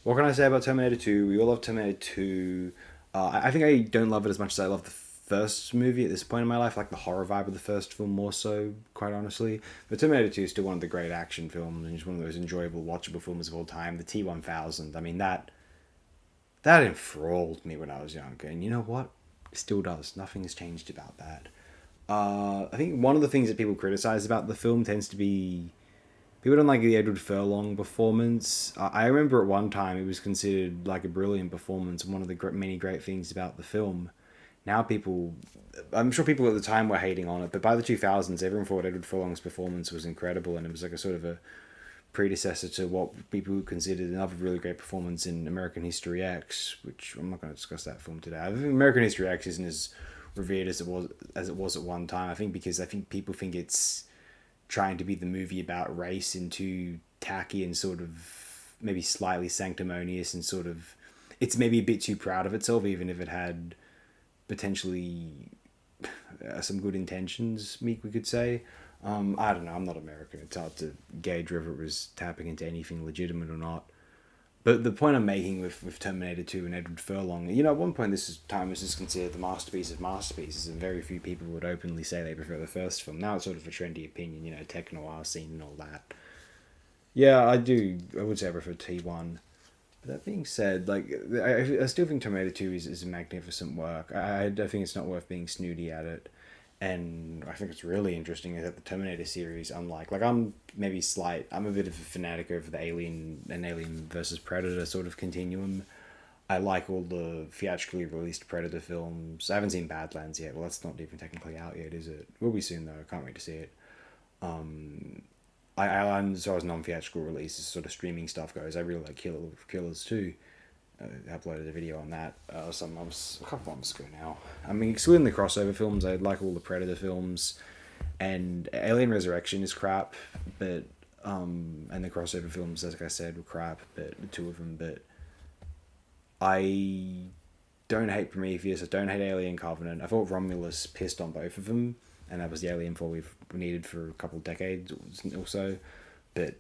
What can I say about Terminator 2? We all love Terminator 2. I think I don't love it as much as I love the first movie at this point in my life, like the horror vibe of the first film more so, quite honestly. But Terminator 2 is still one of the great action films and just one of those enjoyable, watchable films of all time. The T-1000, I mean, that enthralled me when I was younger. And you know what? It still does. Nothing has changed about that. I think one of the things that people criticize about the film tends to be people don't like the Edward Furlong performance. I remember at one time it was considered like a brilliant performance and one of the many great things about the film. Now people, I'm sure people at the time were hating on it, but by the 2000s, everyone thought Edward Furlong's performance was incredible, and it was like a sort of a predecessor to what people considered another really great performance in American History X, which I'm not going to discuss that film today. I think American History X isn't as revered as it was at one time. I think because I think people think it's trying to be the movie about race and too tacky and sort of maybe slightly sanctimonious and sort of it's maybe a bit too proud of itself, even if it had potentially some good intentions, we could say. I don't know. I'm not American. It's hard to gauge whether it was tapping into anything legitimate or not. But the point I'm making with Terminator 2 and Edward Furlong, at one point time was just considered the masterpiece of masterpieces, and very few people would openly say they prefer the first film. Now it's sort of a trendy opinion, tech noir scene and all that. Yeah, I do. I would say I prefer T1. But that being said, like I still think Terminator 2 is a magnificent work. I think it's not worth being snooty at it. And I think it's really interesting that the Terminator series, unlike I'm a bit of a fanatic over the Alien versus Predator sort of continuum. I like all the theatrically released Predator films. I haven't seen Badlands yet. Well, that's not even technically out yet, is it? Will be soon though. I can't wait to see it. As far as non-theatrical releases, sort of streaming stuff goes, I really like Killers too. Uploaded a video on that some months, a couple months ago now. I mean, excluding the crossover films, I like all the Predator films, and Alien Resurrection is crap, but and the crossover films, as I said, were crap, but the two of them. But I don't hate Prometheus. I don't hate Alien Covenant. I thought Romulus pissed on both of them, and that was the Alien 4 we've needed for a couple of decades or so. But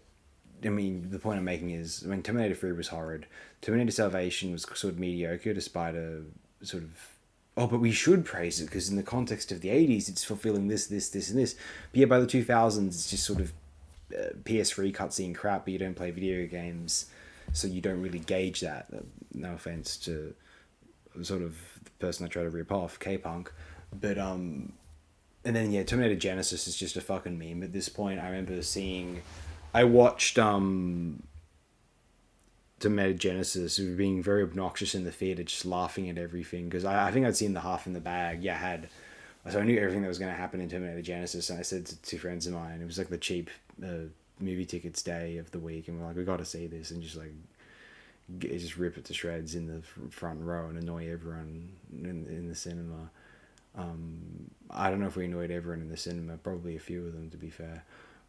I mean, the point I'm making is, Terminator 3 was horrid. Terminator Salvation was sort of mediocre, despite a sort of, oh, but we should praise it because in the context of the 80s, it's fulfilling this, and this. But yeah, by the 2000s, it's just sort of PS3 cutscene crap, but you don't play video games, so you don't really gauge that. No offense to sort of the person I try to rip off, K-Punk. But, and then, yeah, Terminator Genesis is just a fucking meme at this point. I watched Terminator Genesis being very obnoxious in the theater, just laughing at everything, because I think I'd seen the half in the bag. Yeah, so I knew everything that was going to happen in Terminator Genesis, and I said to two friends of mine, it was like the cheap movie tickets day of the week, and we're like, we got to see this, and just rip it to shreds in the front row and annoy everyone in the cinema. I don't know if we annoyed everyone in the cinema, probably a few of them, to be fair,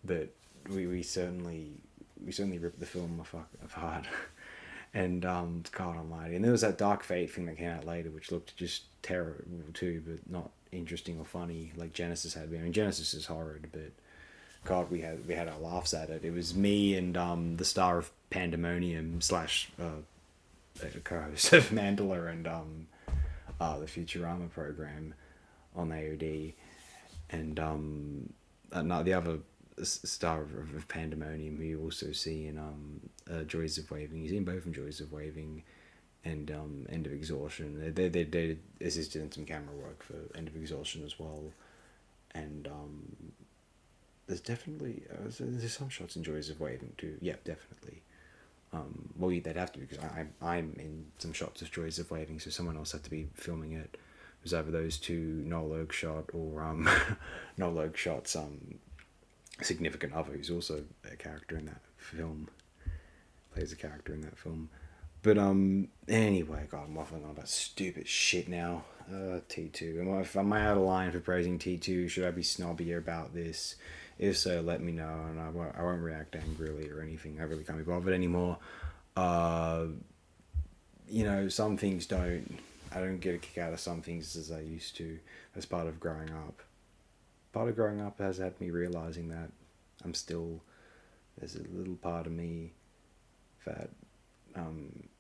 but we certainly ripped the film apart. And God Almighty, and there was that Dark Fate thing that came out later, which looked just terrible too, but not interesting or funny like Genesis had been. I mean, Genesis is horrid, but God, we had our laughs at it. It was me and the star of Pandemonium slash co-host of Mandela and the Futurama program on AOD, and the other star of Pandemonium, who you also see in Joys of Waving. He's in both in Joys of Waving and End of Exhaustion. They assisted in some camera work for End of Exhaustion as well. And there's definitely there's some shots in Joys of Waving too. Yeah, definitely. Well, they'd have to, because I'm in some shots of Joys of Waving, so someone else had to be filming it. It was either those two, Noel Oakeshott, or Noel Oakeshott's significant other, who's also a character in that film, plays a character in that film. But anyway, God, I'm waffling on about stupid shit now. T2. Am I out of line for praising T2? Should I be snobbier about this? If so, let me know, and I won't react angrily or anything. I really can't be bothered anymore. Some things I don't get a kick out of some things as I used to, as part of growing up. Part of growing up has had me realizing that there's a little part of me that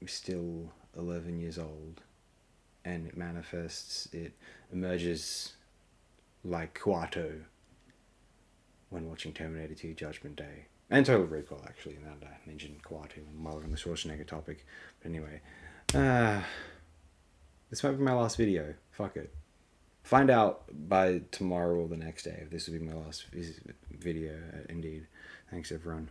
still 11 years old, and it manifests, it emerges like Kuato when watching Terminator 2 Judgment Day. And Total Recall, actually, now that I mentioned Kuato while on the Schwarzenegger topic. But anyway, this might be my last video. Fuck it. Find out by tomorrow or the next day if this will be my last video, indeed. Thanks, everyone.